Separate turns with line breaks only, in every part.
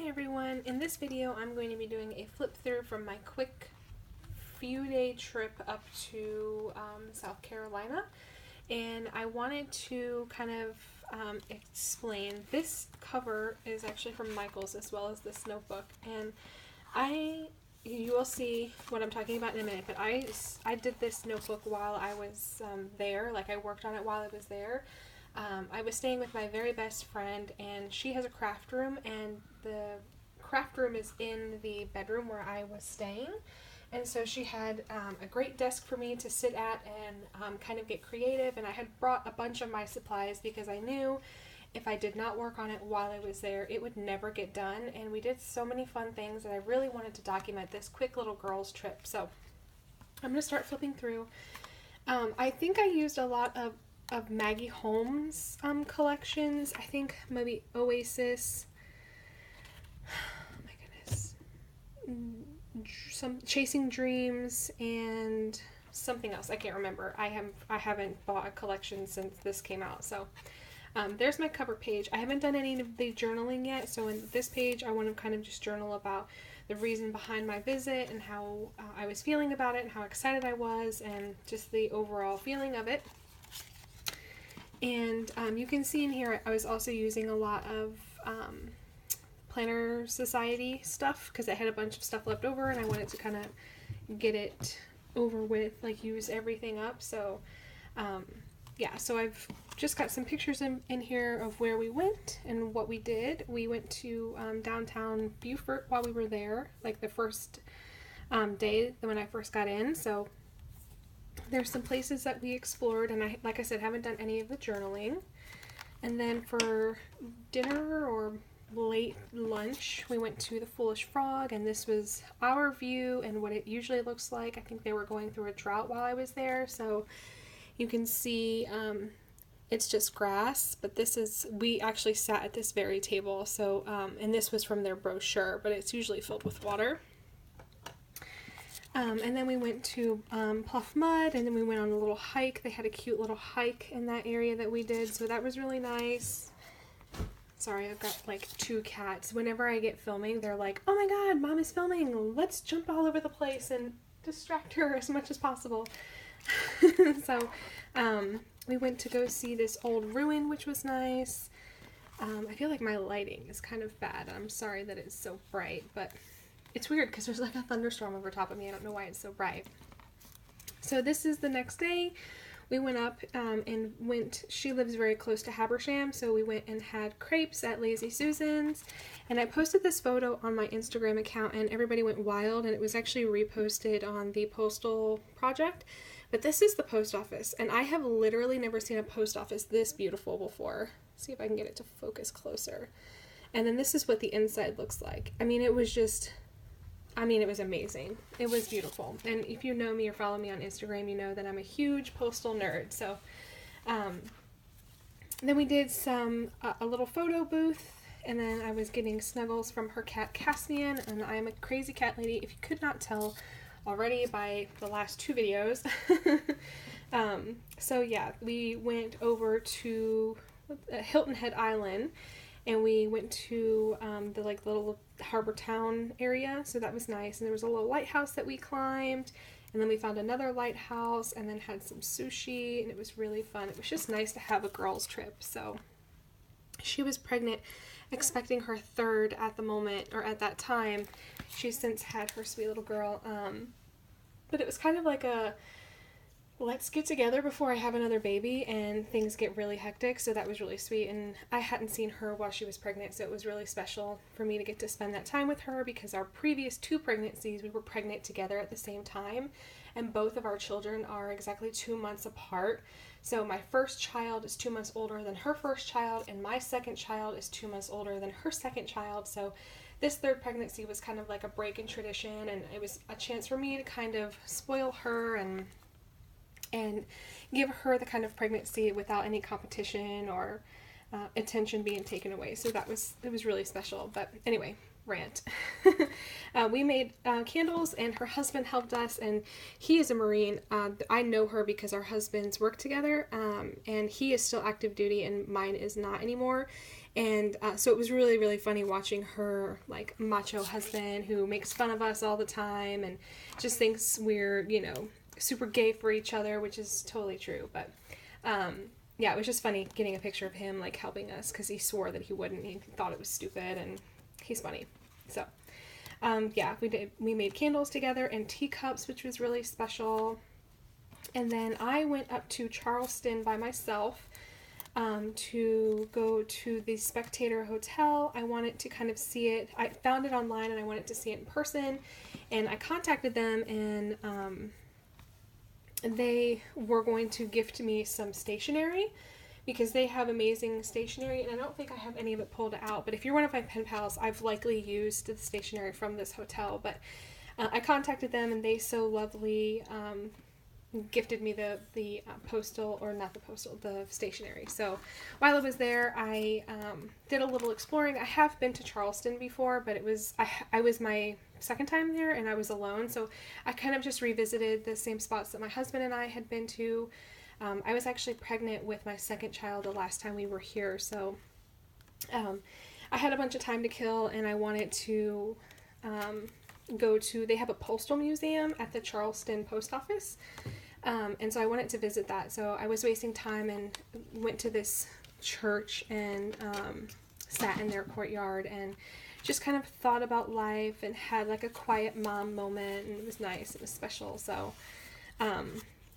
everyone, in this video I'm going to be doing a flip through from my quick few day trip up to South Carolina, and I wanted to kind of explain. This cover is actually from Michaels as well as this notebook, and you will see what I'm talking about in a minute, but I did this notebook while I was there. Like, I worked on it while I was there. I was staying with my very best friend, and she has a craft room, and the craft room is in the bedroom where I was staying. And so she had a great desk for me to sit at and kind of get creative, and I had brought a bunch of my supplies because I knew if I did not work on it while I was there, it would never get done. And we did so many fun things, and I really wanted to document this quick little girls trip. So I'm going to start flipping through. I think I used a lot of Maggie Holmes collections. I think maybe Oasis, oh my goodness, some Chasing Dreams, and something else. I can't remember. I haven't bought a collection since this came out. So there's my cover page. I haven't done any of the journaling yet, so in this page I want to kind of just journal about the reason behind my visit and how I was feeling about it and how excited I was and just the overall feeling of it. And you can see in here I was also using a lot of Planner Society stuff because I had a bunch of stuff left over and I wanted to kind of get it over with, like use everything up. So yeah, so I've just got some pictures in here of where we went and what we did. We went to downtown Beaufort while we were there, like the first day when I first got in. So there's some places that we explored, and like I said, haven't done any of the journaling. And then for dinner or late lunch, we went to the Foolish Frog, and this was our view and what it usually looks like. I think they were going through a drought while I was there, so you can see it's just grass, but we actually sat at this very table, so and this was from their brochure, but it's usually filled with water. And then we went to Pluff Mud, and then we went on a little hike. They had a cute little hike in that area that we did, so that was really nice. Sorry, I've got like 2 cats. Whenever I get filming, they're like, oh my god, mom is filming, let's jump all over the place and distract her as much as possible. So we went to go see this old ruin, which was nice. I feel like my lighting is kind of bad. I'm sorry that it's so bright, but it's weird because there's like a thunderstorm over top of me. I don't know why it's so bright. So this is the next day. We went up and she lives very close to Habersham, so we went and had crepes at Lazy Susan's. And I posted this photo on my Instagram account, and everybody went wild, and it was actually reposted on the Postal Project. But this is the post office, and I have literally never seen a post office this beautiful before. Let's see if I can get it to focus closer. And then this is what the inside looks like. I mean, it was amazing. It was beautiful. And if you know me or follow me on Instagram, you know that I'm a huge postal nerd. So then we did a little photo booth, and then I was getting snuggles from her cat Caspian, and I am a crazy cat lady, if you could not tell already by the last 2 videos. So yeah, we went over to Hilton Head Island, and we went to the like little harbor town area, so that was nice. And there was a little lighthouse that we climbed, and then we found another lighthouse, and then had some sushi, and it was really fun. It was just nice to have a girls trip. So she was pregnant, expecting her 3rd at the moment, or at that time. She's since had her sweet little girl, but it was kind of like a let's get together before I have another baby, and things get really hectic, so that was really sweet. And I hadn't seen her while she was pregnant, so it was really special for me to get to spend that time with her, because our previous 2 pregnancies, we were pregnant together at the same time, and both of our children are exactly 2 months apart. So my first child is 2 months older than her first child, and my second child is 2 months older than her second child. So this 3rd pregnancy was kind of like a break in tradition, and it was a chance for me to kind of spoil her and give her the kind of pregnancy without any competition or attention being taken away. So it was really special. But anyway, rant. We made candles, and her husband helped us, and he is a Marine. I know her because our husbands work together, and he is still active duty and mine is not anymore. And so it was really, really funny watching her, like, macho husband who makes fun of us all the time and just thinks we're, you know, super gay for each other, which is totally true. But yeah, it was just funny getting a picture of him, like, helping us, because he swore that he wouldn't. He thought it was stupid, and he's funny. So yeah, we made candles together and teacups, which was really special. And then I went up to Charleston by myself to go to the Spectator Hotel. I wanted to kind of see it. I found it online and I wanted to see it in person. And I contacted them, and they were going to gift me some stationery because they have amazing stationery, and I don't think I have any of it pulled out. But if you're one of my pen pals, I've likely used the stationery from this hotel. But I contacted them, and they so lovely gifted me the postal, or not the postal, the stationery. So while I was there, I did a little exploring. I have been to Charleston before, but it was I was my second time there, and I was alone, so I kind of just revisited the same spots that my husband and I had been to. I was actually pregnant with my second child the last time we were here, so I had a bunch of time to kill, and I wanted to go to, they have a postal museum at the Charleston post office, and so I wanted to visit that. So I was wasting time and went to this church and sat in their courtyard and just kind of thought about life and had like a quiet mom moment, and it was nice, it was special. So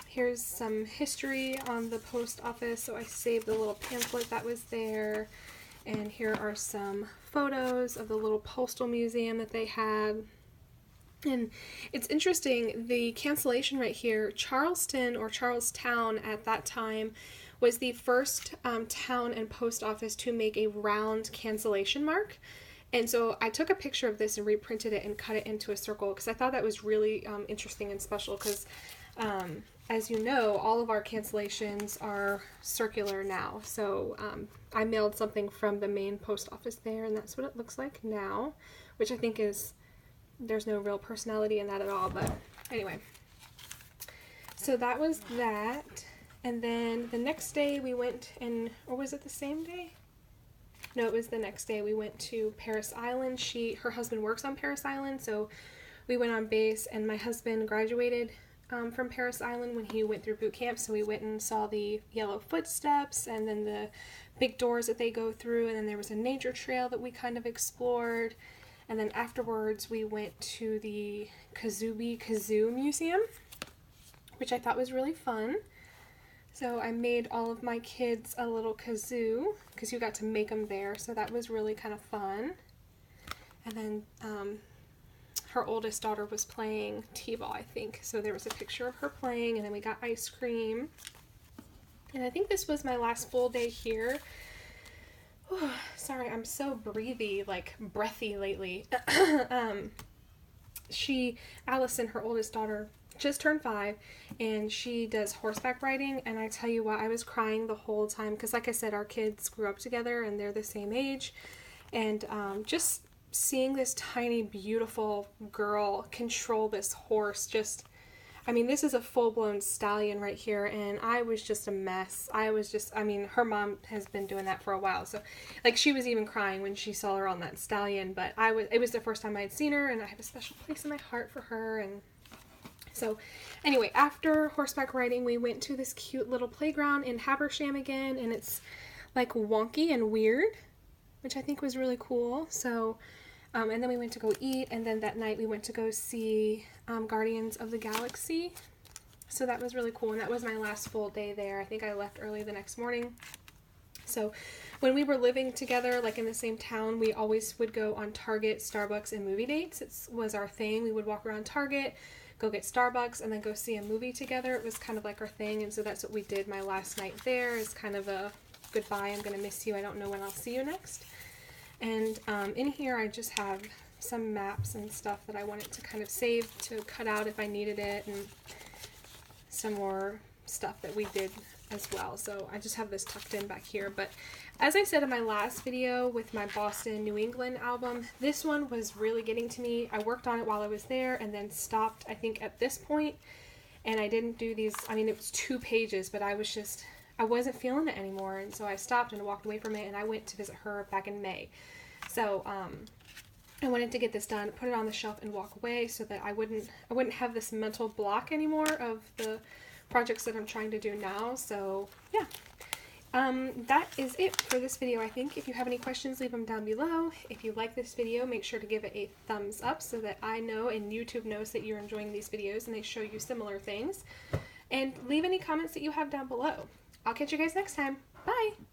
here's some history on the post office. So I saved the little pamphlet that was there, and here are some photos of the little postal museum that they had. And it's interesting, the cancellation right here, Charleston, or Charlestown at that time, was the first town and post office to make a round cancellation mark. And so I took a picture of this and reprinted it and cut it into a circle because I thought that was really interesting and special because, as you know, all of our cancellations are circular now. So I mailed something from the main post office there, and that's what it looks like now, which I think is, there's no real personality in that at all, but anyway. So that was that. And then the next day we went, and, or was it the same day? No, it was the next day. We went to Parris Island. Her husband works on Parris Island, so we went on base, and my husband graduated from Parris Island when he went through boot camp, so we went and saw the yellow footsteps and then the big doors that they go through, and then there was a nature trail that we kind of explored. And then afterwards, we went to the Kazubi Kazoo Museum, which I thought was really fun. So I made all of my kids a little kazoo, because you got to make them there, so that was really kind of fun. And then her oldest daughter was playing t-ball, I think, so there was a picture of her playing, and then we got ice cream. And I think this was my last full day here. Oh, sorry, I'm so breathy lately. Allison, her oldest daughter, just turned 5, and she does horseback riding, and I tell you what, I was crying the whole time, because like I said, our kids grew up together, and they're the same age, and just seeing this tiny, beautiful girl control this horse, just, I mean, this is a full-blown stallion right here, and I was just a mess. I mean, her mom has been doing that for a while, so, like, she was even crying when she saw her on that stallion, but it was the first time I'd seen her, and I have a special place in my heart for her, and so, anyway, after horseback riding, we went to this cute little playground in Habersham again, and it's, like, wonky and weird, which I think was really cool, so, and then we went to go eat, and then that night we went to go see Guardians of the Galaxy, so that was really cool, and that was my last full day there. I think I left early the next morning. So when we were living together, like in the same town, we always would go on Target, Starbucks, and movie dates. It was our thing. We would walk around Target, go get Starbucks, and then go see a movie together. It was kind of like our thing, and so that's what we did my last night there, is kind of a goodbye, I'm going to miss you, I don't know when I'll see you next. And in here I just have some maps and stuff that I wanted to kind of save to cut out if I needed it, and some more stuff that we did as well. So I just have this tucked in back here. But as I said in my last video with my Boston, New England album, this one was really getting to me. I worked on it while I was there and then stopped, I think, at this point. And I didn't do these, I mean, it was 2 pages, but I I wasn't feeling it anymore, and so I stopped and walked away from it, and I went to visit her back in May. So I wanted to get this done, put it on the shelf, and walk away so that I wouldn't have this mental block anymore of the projects that I'm trying to do now. So yeah. That is it for this video, I think. If you have any questions, leave them down below. If you like this video, make sure to give it a thumbs up so that I know and YouTube knows that you're enjoying these videos and they show you similar things. And leave any comments that you have down below. I'll catch you guys next time. Bye!